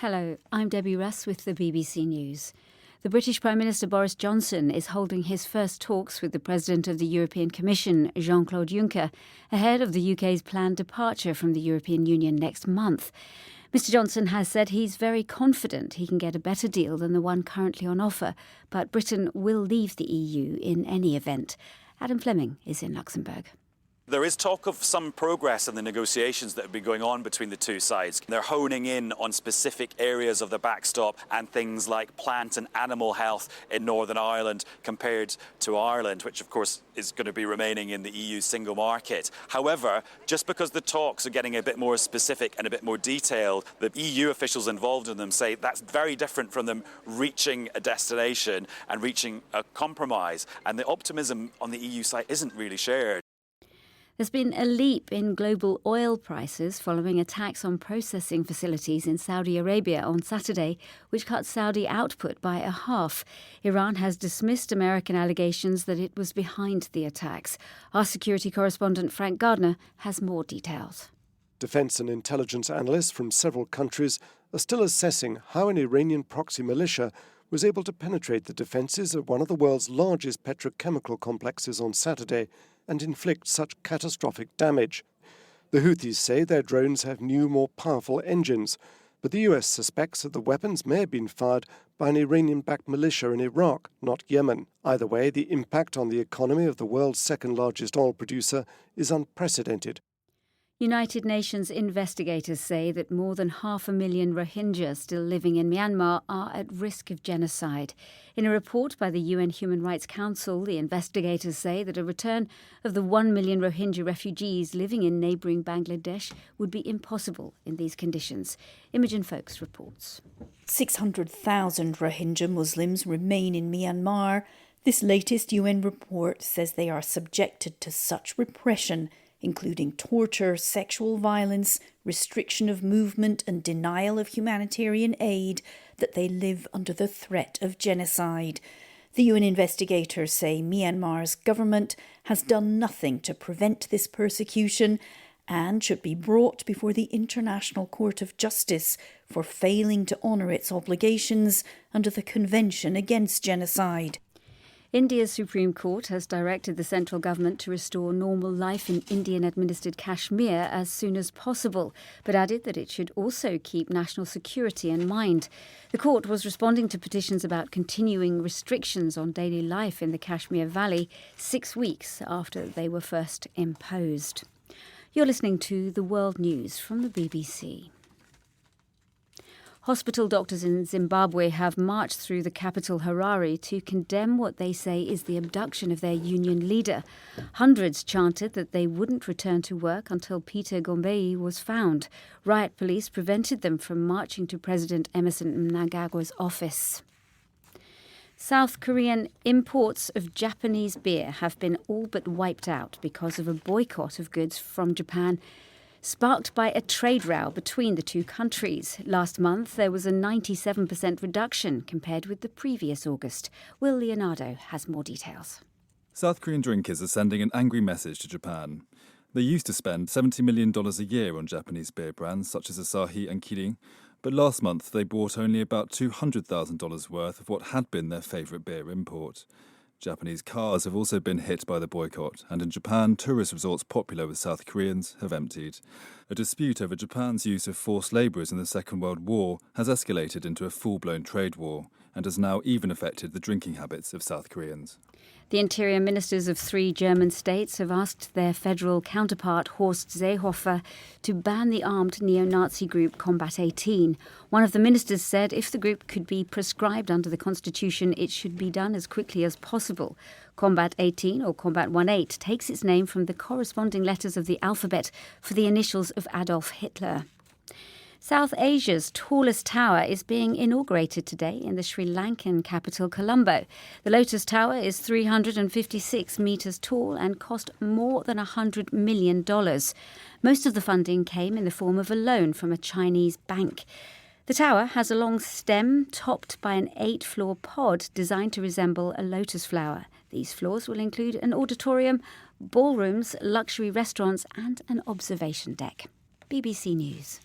Hello, I'm Debbie Russ with the BBC News. The British Prime Minister Boris Johnson is holding his first talks with the President of the European Commission, Jean-Claude Juncker, ahead of the UK's planned departure from the European Union next month. Mr Johnson has said he's very confident he can get a better deal than the one currently on offer, but Britain will leave the EU in any event. Adam Fleming is in Luxembourg. There is talk of some progress in the negotiations that have been going on between the two sides. They're honing in on specific areas of the backstop and things like plant and animal health in Northern Ireland compared to Ireland, which of course is going to be remaining in the EU single market. However, just because the talks are getting a bit more specific and a bit more detailed, the EU officials involved in them say that's very different from them reaching a destination and reaching a compromise. And the optimism on the EU side isn't really shared. There's been a leap in global oil prices following attacks on processing facilities in Saudi Arabia on Saturday, which cut Saudi output by a half. Iran has dismissed American allegations that it was behind the attacks. Our security correspondent Frank Gardner has more details. Defence and intelligence analysts from several countries are still assessing how an Iranian proxy militia was able to penetrate the defences of one of the world's largest petrochemical complexes on Saturday and inflict such catastrophic damage. The Houthis say their drones have new, more powerful engines, but the US suspects that the weapons may have been fired by an Iranian-backed militia in Iraq, not Yemen. Either way, the impact on the economy of the world's second-largest oil producer is unprecedented. United Nations investigators say that more than 500,000 Rohingya still living in Myanmar are at risk of genocide. In a report by the UN Human Rights Council, the investigators say that a return of the 1 million Rohingya refugees living in neighbouring Bangladesh would be impossible in these conditions. Imogen Foulkes reports. 600,000 Rohingya Muslims remain in Myanmar. This latest UN report says they are subjected to such repression, including torture, sexual violence, restriction of movement and denial of humanitarian aid, that they live under the threat of genocide. The UN investigators say Myanmar's government has done nothing to prevent this persecution and should be brought before the International Court of Justice for failing to honour its obligations under the Convention Against Genocide. India's Supreme Court has directed the central government to restore normal life in Indian-administered Kashmir as soon as possible, but added that it should also keep national security in mind. The court was responding to petitions about continuing restrictions on daily life in the Kashmir Valley 6 weeks after they were first imposed. You're listening to The World News from the BBC. Hospital doctors in Zimbabwe have marched through the capital Harare to condemn what they say is the abduction of their union leader. Hundreds chanted that they wouldn't return to work until Peter Gombei was found. Riot police prevented them from marching to President Emmerson Mnangagwa's office. South Korean imports of Japanese beer have been all but wiped out because of a boycott of goods from Japan, sparked by a trade row between the two countries. Last month, there was a 97% reduction compared with the previous August. Will Leonardo has more details. South Korean drinkers are sending an angry message to Japan. They used to spend $70 million a year on Japanese beer brands such as Asahi and Kirin, but last month they bought only about $200,000 worth of what had been their favourite beer import. Japanese cars have also been hit by the boycott, and in Japan, tourist resorts popular with South Koreans have emptied. A dispute over Japan's use of forced labourers in the Second World War has escalated into a full-blown trade war and has now even affected the drinking habits of South Koreans. The interior ministers of 3 German states have asked their federal counterpart Horst Seehofer to ban the armed neo-Nazi group Combat 18. One of the ministers said if the group could be prescribed under the constitution, it should be done as quickly as possible. Combat 18, or Combat 18, takes its name from the corresponding letters of the alphabet for the initials of Adolf Hitler. South Asia's tallest tower is being inaugurated today in the Sri Lankan capital Colombo. The Lotus Tower is 356 metres tall and cost more than $100 million. Most of the funding came in the form of a loan from a Chinese bank. The tower has a long stem topped by an 8-floor pod designed to resemble a lotus flower. These floors will include an auditorium, ballrooms, luxury restaurants and an observation deck. BBC News.